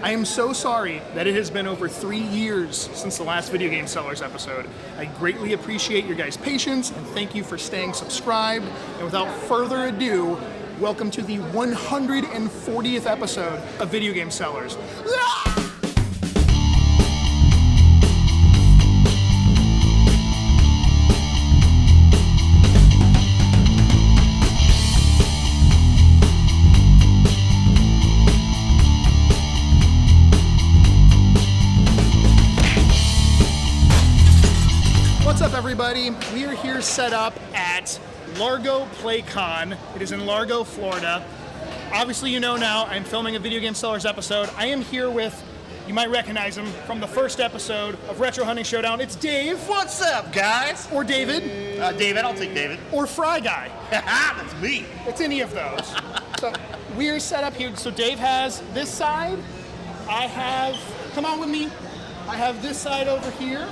I am so sorry that it has been over 3 years since the last Video Game Sellers episode. I greatly appreciate your guys' patience and thank you for staying subscribed. And without further ado, welcome to the 140th episode of Video Game Sellers. What's up, everybody? We are here set up at Largo PlayCon. It is in Largo, Florida. Obviously, you know now, I'm filming a Video Game Sellers episode. I am here with, you might recognize him from the first episode of Retro Hunting Showdown. It's Dave. What's up, guys? Or David. David, I'll take David. Or Fry Guy. That's me. It's any of those. So we're set up here. So Dave has this side. I have, come on with me. I have this side over here.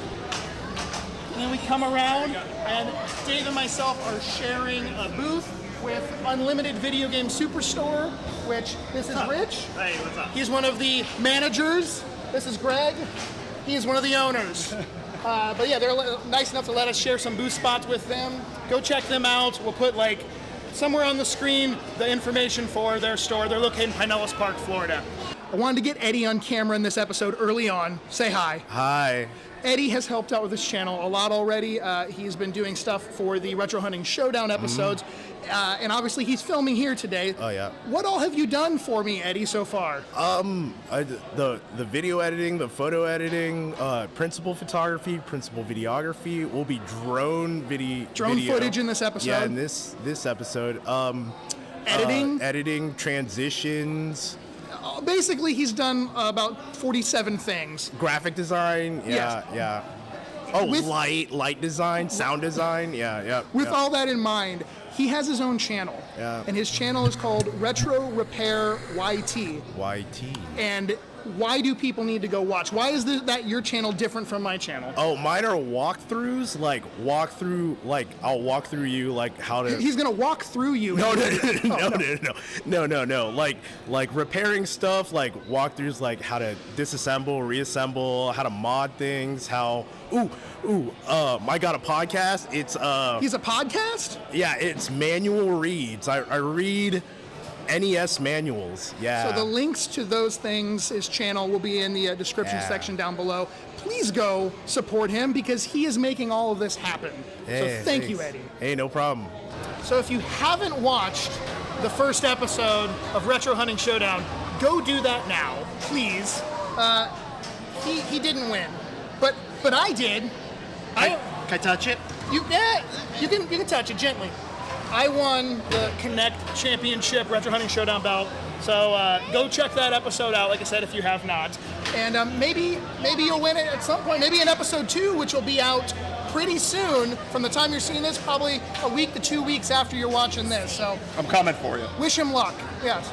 And then we come around, and Dave and myself are sharing a booth with Unlimited Video Game Superstore, which this is Rich. Hey, what's up? He's one of the managers. This is Greg. He is one of the owners. But yeah, they're nice enough to let us share some booth spots with them. Go check them out. We'll put somewhere on the screen the information for their store. They're located in Pinellas Park, Florida. I wanted to get Eddie on camera in this episode early on. Say hi. Hi. Eddie has helped out with this channel a lot already. He's been doing stuff for the Retro Hunting Showdown episodes, and obviously he's filming here today. Oh yeah. What all have you done for me, Eddie, so far? The video editing, the photo editing, principal photography, principal videography. Will be drone video footage in this episode. Yeah, in this episode. Editing, transitions. Basically, he's done about 47 things. Graphic design, Yes. yeah. Oh, light design, sound design, yeah. With all that in mind, he has his own channel. Yeah. And his channel is called Retro Repair YT. YT. And why do people need to go watch? Why is that your channel different from my channel? Oh, mine are walkthroughs, I'll walk through you, how to... He's gonna walk through you. No. Like repairing stuff, walkthroughs, how to disassemble, reassemble, how to mod things, I got a podcast. It's He's a podcast? Yeah, it's manual reads. I read NES manuals. Yeah. So the links to those things, his channel, will be in the description section down below. Please go support him because he is making all of this happen. Hey, so thank you, Eddie. Hey, no problem. So if you haven't watched the first episode of Retro Hunting Showdown, go do that now, please. He didn't win, but I did. Can I touch it? You can touch it gently. I won the Connect Championship Retro Hunting Showdown belt, so go check that episode out, like I said, if you have not. And maybe you'll win it at some point, maybe in episode 2, which will be out pretty soon. From the time you're seeing this, probably a week to 2 weeks after you're watching this, so. I'm coming for you. Wish him luck, yes.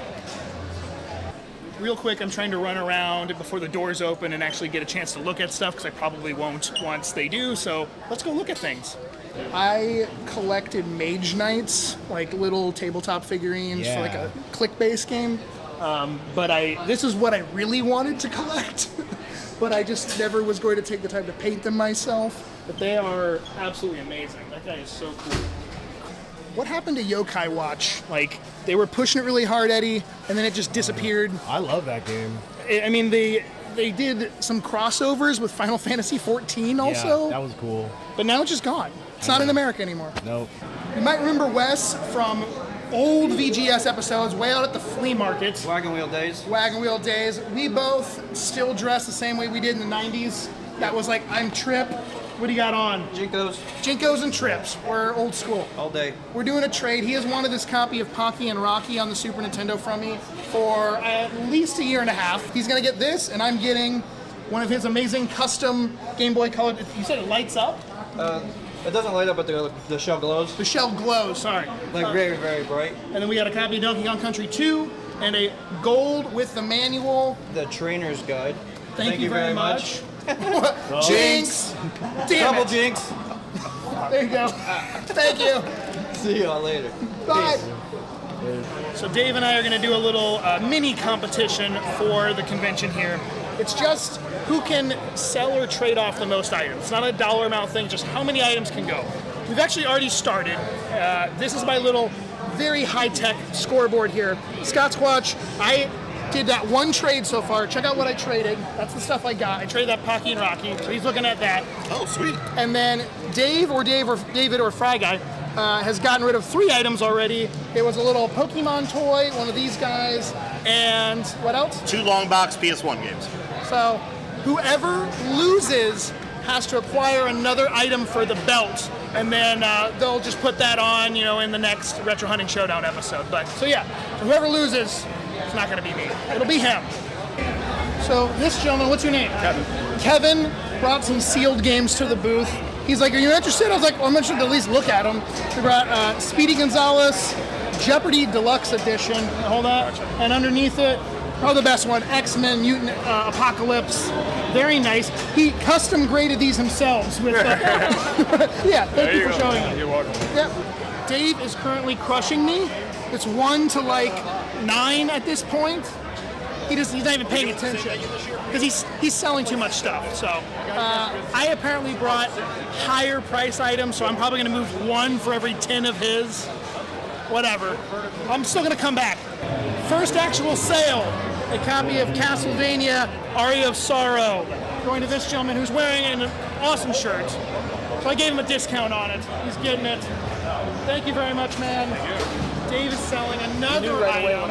Real quick, I'm trying to run around before the doors open and actually get a chance to look at stuff, because I probably won't once they do, so let's go look at things. I collected Mage Knights, little tabletop figurines for a click-based game. But this is what I really wanted to collect, but I just never was going to take the time to paint them myself. But they are absolutely amazing. That guy is so cool. What happened to Yokai Watch? They were pushing it really hard, Eddie, and then it just disappeared. I love that game. I mean, they did some crossovers with Final Fantasy XIV also. Yeah, that was cool. But now it's just gone. It's not in America anymore. Nope. You might remember Wes from old VGS episodes, way out at the flea markets. Wagon wheel days. Wagon wheel days. We both still dress the same way we did in the 90s. That was I'm Trip. What do you got on? Jinkos and Trips. We're old school. All day. We're doing a trade. He has wanted this copy of Pocky and Rocky on the Super Nintendo from me for at least a year and a half. He's going to get this, and I'm getting one of his amazing custom Game Boy Color. You said it lights up? It doesn't light up, but the shell glows. The shell glows, sorry. Very, very bright. And then we got a copy of Donkey Kong Country 2 and a gold with the manual. The trainer's guide. Thank you very much. Jinx! Damn Double it. jinx. There you go. Thank you. See you all later. Bye. Peace. So Dave and I are going to do a little mini competition for the convention here. It's just who can sell or trade off the most items. It's not a dollar amount thing, just how many items can go. We've actually already started. This is my little, very high-tech scoreboard here. Scottsquatch, I did that one trade so far. Check out what I traded. That's the stuff I got. I traded that Pocky and Rocky, so he's looking at that. Oh, sweet. And then David or Fry Guy has gotten rid of 3 items already. It was a little Pokemon toy, one of these guys, and what else? 2 long box PS1 games. So whoever loses has to acquire another item for the belt, and then they'll just put that on, in the next Retro Hunting Showdown episode. But so yeah, whoever loses, it's not going to be me. It'll be him. So this gentleman, what's your name? Kevin brought some sealed games to the booth. He's like, "Are you interested?" I was like, "Well, I'm interested to at least look at them." We brought Speedy Gonzalez, Jeopardy Deluxe Edition. Hold on. And underneath it, probably the best one, X-Men Mutant Apocalypse. Very nice. He custom graded these himself. With, yeah, thank you for showing me. You're welcome. Yep. Dave is currently crushing me. It's 1 to 9 at this point. He's not even paying attention because he's selling too much stuff. So I apparently brought higher price items, so I'm probably going to move 1 for every 10 of his. Whatever. I'm still going to come back. First actual sale, a copy of Castlevania Aria of Sorrow, going to this gentleman who's wearing an awesome shirt. So I gave him a discount on it. He's getting it. Thank you very much, man. Dave is selling another item.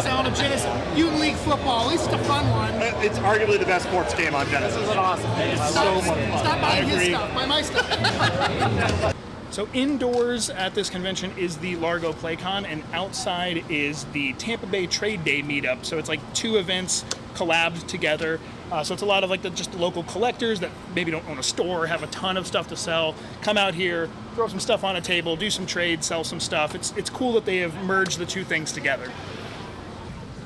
Selling a Genesis Mutant League Football. At least it's a fun one. It's arguably the best sports game on Genesis. This is awesome. It's so much fun. Stop buying his stuff. Buy my stuff. So indoors at this convention is the Largo PlayCon, and outside is the Tampa Bay Trade Day meetup. So it's like 2 events collabed together. So it's a lot of just local collectors that maybe don't own a store, have a ton of stuff to sell, come out here, throw some stuff on a table, do some trades, sell some stuff. It's cool that they have merged the 2 things together.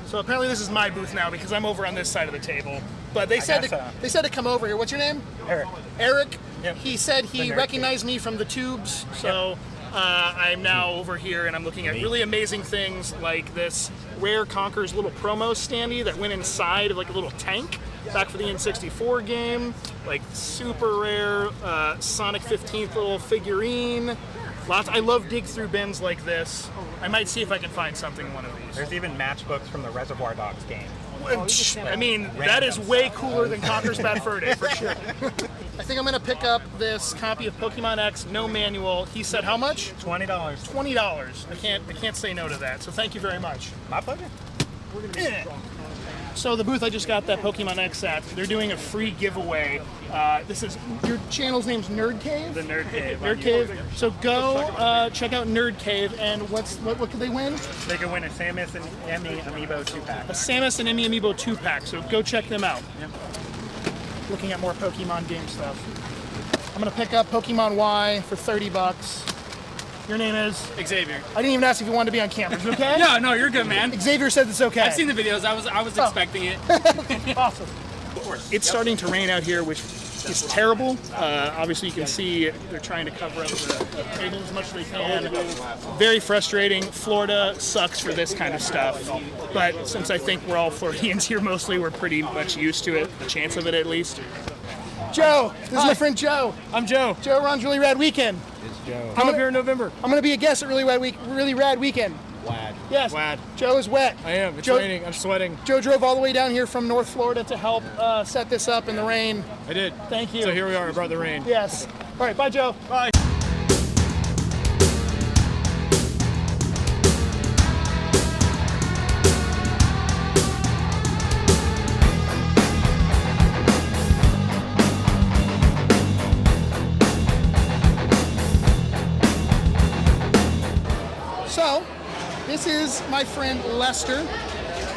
So apparently this is my booth now because I'm over on this side of the table. But they said to come over here. What's your name? Eric. Eric. Yep. He said he recognized me from the tubes, so I'm now over here and I'm looking at really amazing things like this Rare Conquerors little promo standee that went inside of like a little tank back for the N64 game, like super rare Sonic 15th little figurine. I love dig through bins like this. I might see if I can find something in one of these. There's even matchbooks from the Reservoir Dogs game. I mean, that is way cooler than Conker's Bad Fur Day, for sure. I think I'm going to pick up this copy of Pokemon X, no manual. He said how much? $20. $20. I can't say no to that, so thank you very much. My pleasure. So the booth I just got that Pokemon X at, they're doing a free giveaway. This is, your channel's name's Nerd Cave? The Nerd Cave. Nerd Cave. So go check out Nerd Cave, and what could they win? They can win a Samus and Emmy Amiibo 2-pack. A Samus and Emmy Amiibo 2-pack, so go check them out. Yep. Looking at more Pokemon game stuff. I'm gonna pick up Pokemon Y for $30. Your name is? Xavier. I didn't even ask if you wanted to be on camera. Is it okay? Yeah, no, you're good, man. Xavier said it's okay. I've seen the videos. I was expecting it. Awesome. It's starting to rain out here, which is terrible. Obviously, you can see they're trying to cover up the table as much as they can. Very frustrating. Florida sucks for this kind of stuff. But since I think we're all Floridians here mostly, we're pretty much used to it, the chance of it at least. Joe, this is my friend Joe. I'm Joe. Joe runs Really Rad Weekend. It's Joe. Come up here in November. I'm going to be a guest at Really Rad Weekend. Wad. Yes. Wad. Joe is wet. I am. It's Joe- raining. I'm sweating. Joe drove all the way down here from North Florida to help set this up in the rain. I did. Thank you. So here we are. I brought the rain. Yes. All right. Bye, Joe. Bye. So, this is my friend Lester.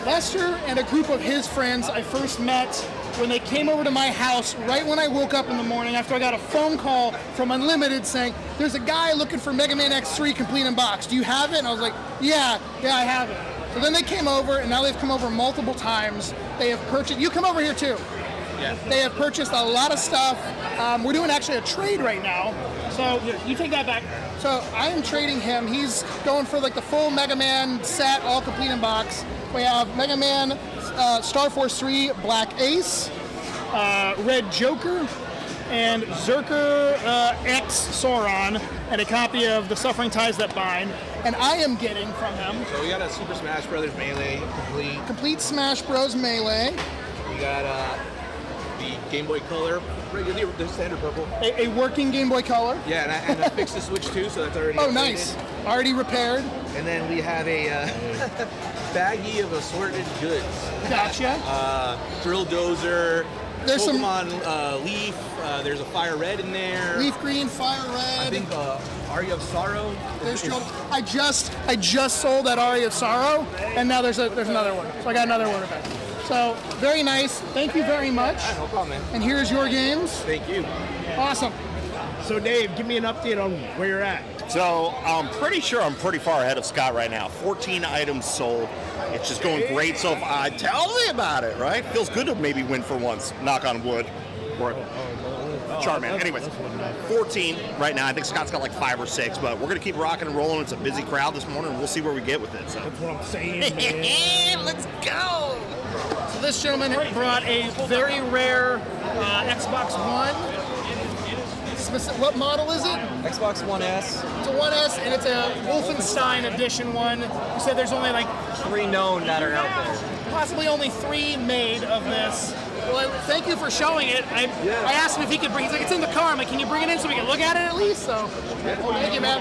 Lester and a group of his friends I first met when they came over to my house right when I woke up in the morning after I got a phone call from Unlimited saying, there's a guy looking for Mega Man X3 complete in box. Do you have it? And I was like, yeah, I have it. So then they came over, and now they've come over multiple times. They have purchased, you come over here too. Yeah. They have purchased a lot of stuff. We're doing actually a trade right now. So you take that back. So I am trading him. He's going for like the full Mega Man set, all complete in box. We have Mega Man Star Force 3 Black Ace, Red Joker, and Zerker X Sauron, and a copy of The Suffering Ties That Bind. And I am getting from him So we got a Super Smash Brothers Melee complete. complete Smash Bros. Melee, We got the Game Boy Color, regular, the standard purple. a working Game Boy Color. Yeah, and I fixed the Switch too, so that's already Oh, updated. nice. Already repaired. And then we have a baggie of assorted goods. Gotcha. Thrill Dozer, There's some- Pokemon Leaf, there's a Fire Red in there. Leaf Green, Fire I Red. think Aria of Sorrow. There's I just sold that Aria of Sorrow, and now there's another one. So I got another one of it. So very nice. Thank you very much. No problem, man. And here's your games. Thank you. Awesome. So Dave, give me an update on where you're at. So I'm pretty sure I'm pretty far ahead of Scott right now. 14 items sold. It's just going great so far. Tell me about it, right? Feels good to maybe win for once. Knock on wood. Or Charman. Anyways, 14 right now. I think Scott's got like 5 or 6, but we're going to keep rocking and rolling. It's a busy crowd this morning, and we'll see where we get with it. So. That's what I'm saying, man. Let's go! So this gentleman brought a very rare Xbox One. What model is it? Xbox One S. It's a 1S, and it's a Wolfenstein Edition one. You said there's only like 3 known that are out there. possibly only 3 made of this. Well, thank you for showing it. I asked him if he could bring. He's like, it's in the car. I'm like, can you bring it in so we can look at it at least? So, thank you, man.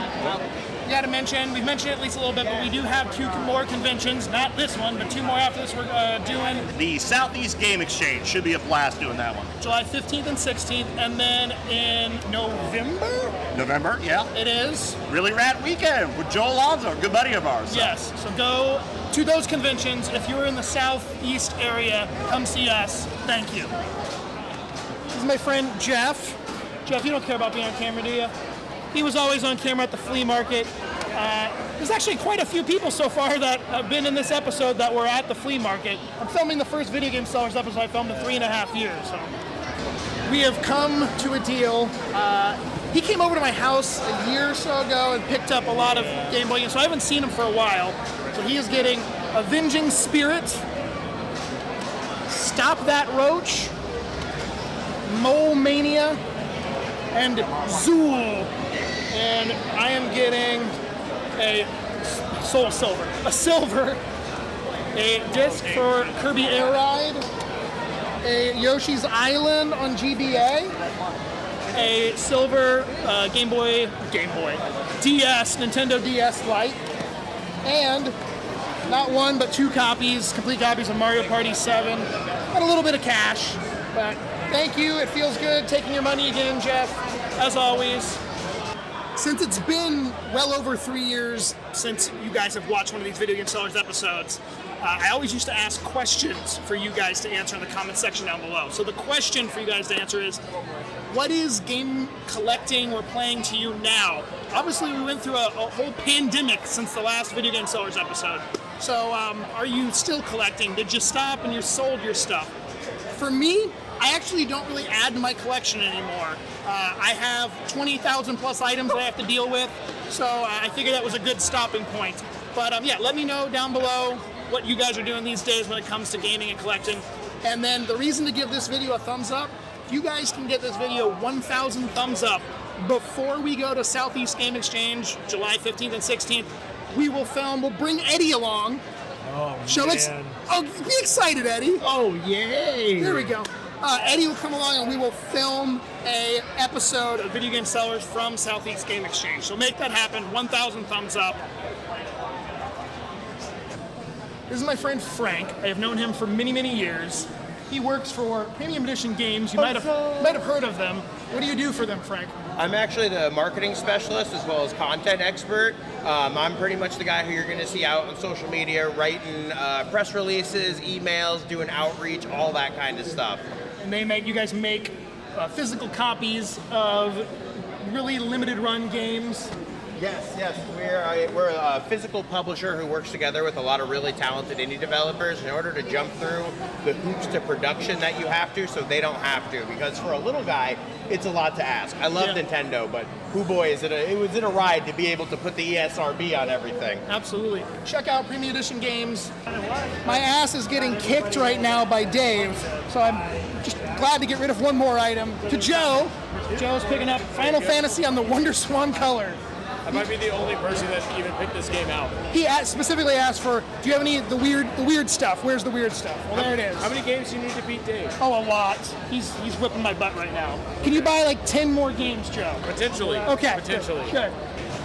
We got to mention. We've mentioned it at least a little bit, but we do have 2 more conventions. Not this one, but 2 more after this. We're doing The Southeast Game Exchange should be a blast doing that one. July 15th and 16th, and then in November, yeah. it is. Really rad weekend with Joe Alonzo, a good buddy of ours. So. Yes. So go to those conventions. If you're in the southeast area, come see us. Thank you. This is my friend Jeff. Jeff, you don't care about being on camera, do you? He was always on camera at the flea market. There's actually quite a few people so far that have been in this episode that were at the flea market. I'm filming the first Video Game Sellers episode I filmed in 3.5 years. So we have come to a deal. He came over to my house a year or so ago and picked up a lot of Game Boy games, so I haven't seen him for a while. So he is getting Avenging Spirit, Stop That Roach, Mole Mania, and Zool. And I am getting a Soul Silver, a disc for Kirby Air Ride, a Yoshi's Island on GBA, a silver Game Boy DS, Nintendo DS Lite, and not 1 but 2 copies, complete copies of Mario Party 7, and a little bit of cash. But thank you. It feels good taking your money again, Jeff, as always. Since it's been well over 3 years since you guys have watched one of these Video Game Sellers episodes, I always used to ask questions for you guys to answer in the comment section down below. So the question for you guys to answer is, what is game collecting or playing to you now? Obviously, we went through a whole pandemic since the last Video Game Sellers episode. So are you still collecting? Did you stop and you sold your stuff? For me, I actually don't really add to my collection anymore. I have 20,000 plus items that I have to deal with, so I figured that was a good stopping point. But yeah, let me know down below what you guys are doing these days when it comes to gaming and collecting. And then the reason to give this video a thumbs up, if you guys can get this video 1,000 thumbs up before we go to Southeast Game Exchange, July 15th and 16th, we will film, we'll bring Eddie along. Oh, Be excited, Eddie. Oh, yay. There we go. Eddie will come along and we will film a episode of Video Game Sellers from Southeast Game Exchange. So make that happen. 1,000 thumbs up. This is my friend Frank. I have known him for many, many years. He works for Premium Edition Games. You might have heard of them. What do you do for them, Frank? I'm actually the marketing specialist as well as content expert. I'm pretty much the guy who you're going to see out on social media, writing press releases, emails, doing outreach, all that kind of stuff. And you guys make physical copies of really limited run games. Yes. We're a physical publisher who works together with a lot of really talented indie developers in order to jump through the hoops to production that you have to, so they don't have to. Because for a little guy, it's a lot to ask. I love Nintendo, but boy, it was a ride to be able to put the ESRB on everything. Absolutely. Check out Premium Edition games. My ass is getting kicked right now by Dave, so I'm just glad to get rid of one more item. To Joe. Joe's picking up Final Fantasy on the Wonder Swan color. I might be the only person that even picked this game out. He specifically asked for, do you have any the weird stuff? Where's the weird stuff? Well, there it is. How many games do you need to beat Dave? Oh, a lot. He's whipping my butt right now. Can you buy like 10 more games, Joe? Potentially. Okay. Potentially. Good.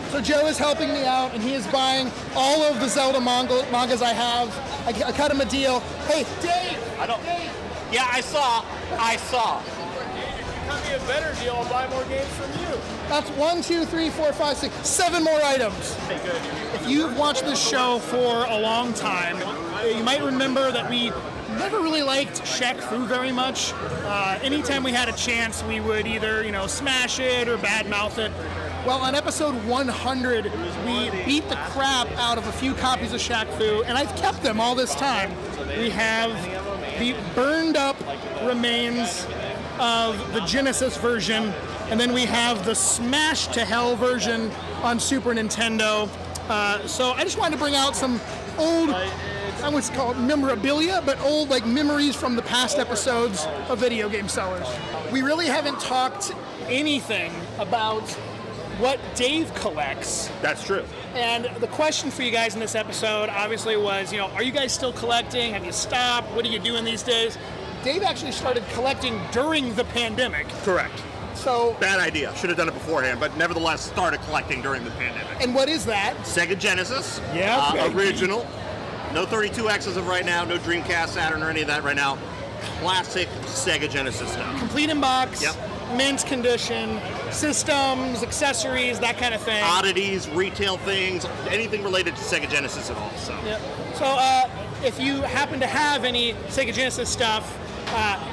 So Joe is helping me out, and he is buying all of the Zelda mangas I have. I cut him a deal. Hey, Dave! Dave! Yeah, I saw. Cut me a better deal, I'll buy more games from you. That's 1, 2, 3, 4, 5, 6, 7 more items. If you've watched this show for a long time, you might remember that we never really liked Shaq Fu very much. Anytime we had a chance, we would either, smash it or badmouth it. Well, on episode 100, we beat the crap out of a few copies of Shaq Fu, and I've kept them all this time. We have the burned up remains of the Genesis version, and then we have the Smash to Hell version on Super Nintendo. So I just wanted to bring out some old, I would call it memorabilia, but old memories from the past episodes of Video Game Sellers. We really haven't talked anything about what Dave collects. That's true. And the question for you guys in this episode obviously was, are you guys still collecting? Have you stopped? What are you doing these days? Dave actually started collecting during the pandemic. Correct. So Bad idea. Should have done it beforehand, but nevertheless started collecting during the pandemic. And what is that? Sega Genesis. Yeah. Original. No 32X as of right now. No Dreamcast, Saturn, or any of that right now. Classic Sega Genesis stuff. Complete in box. Yep. Mint condition. Systems, accessories, that kind of thing. Oddities, retail things, anything related to Sega Genesis at all. So. Yep. So if you happen to have any Sega Genesis stuff,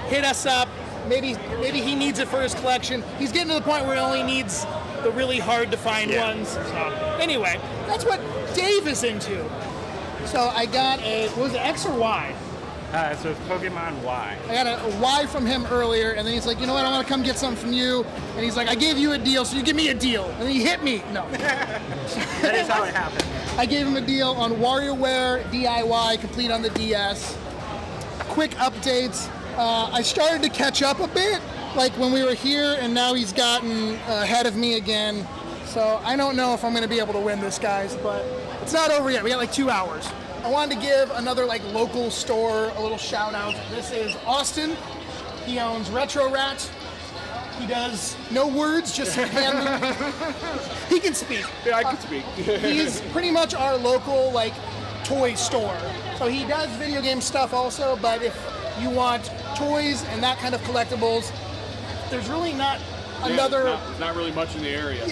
hit us up. Maybe he needs it for his collection. He's getting to the point where he only needs the really hard to find ones. So anyway, that's what Dave is into. So I got was it X or Y? So it's Pokemon Y. I got a Y from him earlier, and then he's like, you know what, I want to come get something from you. And he's like, I gave you a deal, so you give me a deal. And then he hit me. No. That is how it happened. I gave him a deal on WarioWare DIY, complete on the DS. Quick updates. I started to catch up a bit, like when we were here, and now he's gotten ahead of me again. So I don't know if I'm going to be able to win this, guys, but it's not over yet. We got 2 hours. I wanted to give another local store a little shout out. This is Austin. He owns Retro Rat. He does no words, just hand movement. He can speak. Yeah, I can speak. He's pretty much our local toy store. So he does video game stuff also, but if you want toys and that kind of collectibles, there's really not another. There's not really much in the area.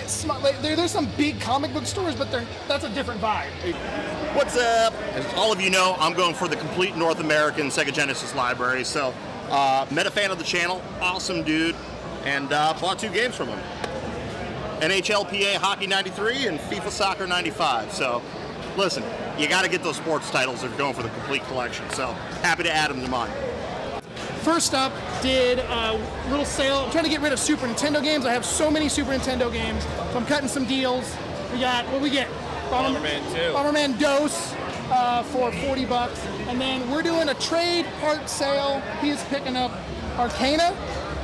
There's some big comic book stores, but that's a different vibe. What's up? As all of you know, I'm going for the complete North American Sega Genesis library. So, met a fan of the channel, awesome dude, and bought 2 games from him. NHLPA Hockey 93 and FIFA Soccer 95. So, listen, you got to get those sports titles if you're going for the complete collection. So, happy to add them to mine. First up, did a little sale. I'm trying to get rid of Super Nintendo games. I have so many Super Nintendo games, so I'm cutting some deals. We got, what we get? Bomberman 2. Bomberman Dose for $40. And then we're doing a trade part sale. He's picking up Arcana,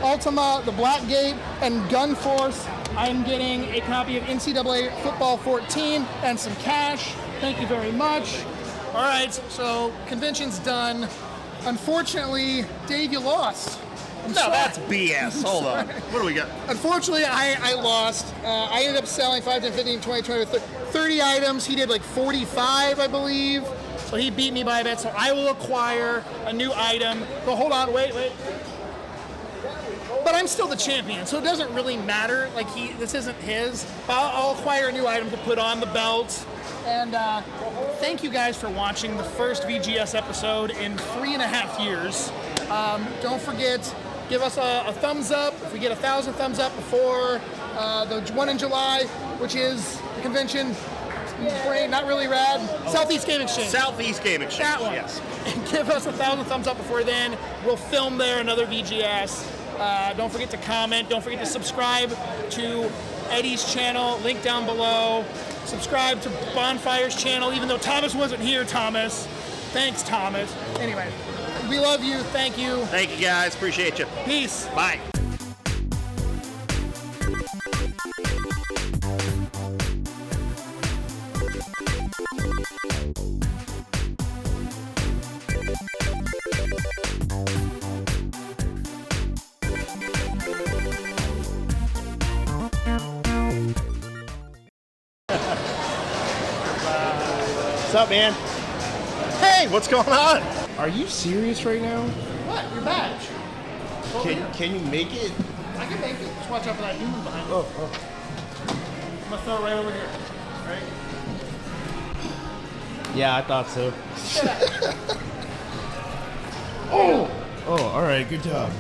Ultima, The Black Gate, and Gun Force. I'm getting a copy of NCAA Football 14 and some cash. Thank you very much. All right, so convention's done. Unfortunately, Dave, you lost. I'm sorry. That's BS. Hold on. What do we got? Unfortunately, I lost. I ended up selling 5, 10, 15, 20, 30 items. He did 45, I believe. So he beat me by a bit. So I will acquire a new item. But hold on, wait. But I'm still the champion, so it doesn't really matter. This isn't his. I'll acquire a new item to put on the belt. And thank you guys for watching the first VGS episode in 3.5 years. Don't forget, give us a thumbs up. If we get 1,000 thumbs up before the one in July, which is the convention. Brain, not really rad. Southeast Game Exchange. Southeast Game Exchange. That one. Yes. And give us 1,000 thumbs up before then. We'll film there another VGS. Don't forget to comment. Don't forget to subscribe to Eddie's channel. Link down below. Subscribe to Bonfire's channel, even though Thomas wasn't here, Thomas. Thanks, Thomas. Anyway, we love you. Thank you. Thank you, guys. Appreciate you. Peace. Bye. What's up, man? Hey, what's going on? Are you serious right now? What? Your badge. Can you make it? I can make it. Just watch out for that human behind me. I'm gonna throw it right over here. Right? Yeah, I thought so. Oh, all right, good job.